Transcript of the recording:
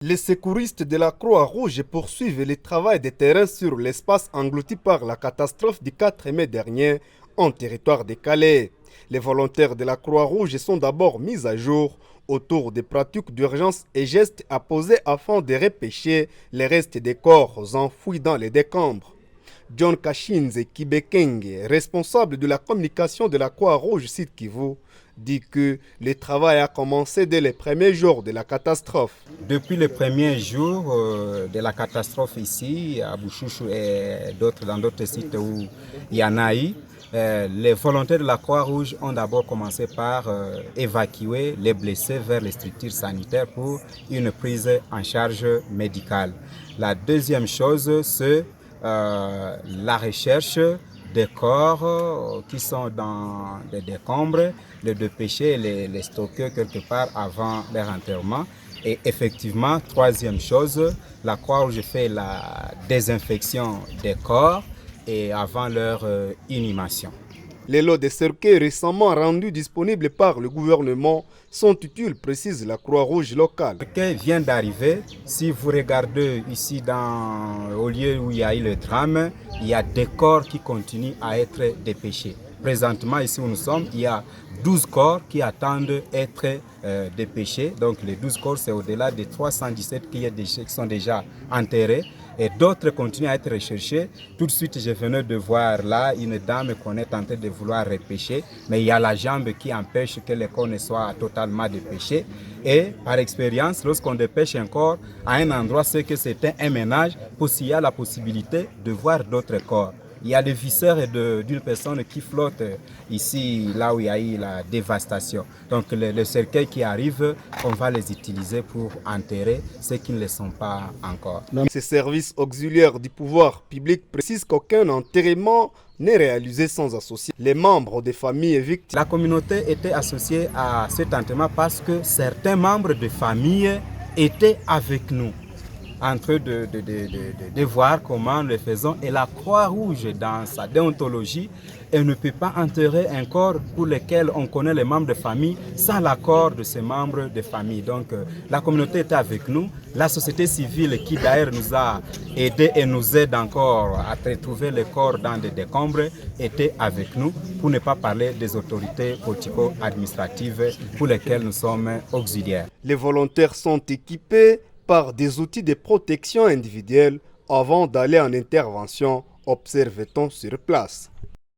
Les secouristes de la Croix-Rouge poursuivent le travail de terrain sur l'espace englouti par la catastrophe du 4 mai dernier en territoire de Calais. Les volontaires de la Croix-Rouge sont d'abord mis à jour autour des pratiques d'urgence et gestes à poser afin de repêcher les restes des corps enfouis dans les décombres. John Kashinze Kibekenge, responsable de la communication de la Croix-Rouge Sud Kivu, dit que le travail a commencé dès les premiers jours de la catastrophe. Depuis les premiers jours de la catastrophe ici, à Bouchouchou et dans d'autres sites où il y en a eu, les volontaires de la Croix-Rouge ont d'abord commencé par évacuer les blessés vers les structures sanitaires pour une prise en charge médicale. La deuxième chose, c'est la recherche des corps qui sont dans des décombres, les dépêcher et les stocker quelque part avant leur enterrement. Et effectivement, troisième chose, la Croix-Rouge fait la désinfection des corps et avant leur inhumation. Les lots de cercueils récemment rendus disponibles par le gouvernement sont utiles, précise la Croix-Rouge locale. Le cercueil vient d'arriver. Si vous regardez ici au lieu où il y a eu le drame, il y a des corps qui continuent à être dépêchés. Présentement, ici où nous sommes, il y a 12 corps qui attendent d'être dépêchés. Donc les 12 corps, c'est au-delà des 317 qui sont déjà enterrés. Et d'autres continuent à être recherchés. Tout de suite, je venais de voir là une dame qu'on est en train de vouloir repêcher. Mais il y a la jambe qui empêche que les corps ne soient totalement dépêchés. Et par expérience, lorsqu'on dépêche un corps à un endroit, c'est que c'est un ménage pour s'il y a la possibilité de voir d'autres corps. Il y a des viscères d'une personne qui flotte ici, là où il y a eu la dévastation. Donc les cercueils qui arrivent, on va les utiliser pour enterrer ceux qui ne le sont pas encore. Ces services auxiliaires du pouvoir public précisent qu'aucun enterrement n'est réalisé sans associer les membres des familles victimes. La communauté était associée à cet enterrement parce que certains membres de famille étaient avec nous, en train de voir comment nous le faisons. Et la Croix-Rouge, dans sa déontologie, elle ne peut pas enterrer un corps pour lequel on connaît les membres de famille sans l'accord de ces membres de famille. Donc la communauté était avec nous, la société civile qui d'ailleurs nous a aidés et nous aide encore à retrouver les corps dans des décombres était avec nous, pour ne pas parler des autorités politico-administratives pour lesquelles nous sommes auxiliaires. Les volontaires sont équipés par des outils de protection individuelle avant d'aller en intervention, observe-t-on sur place.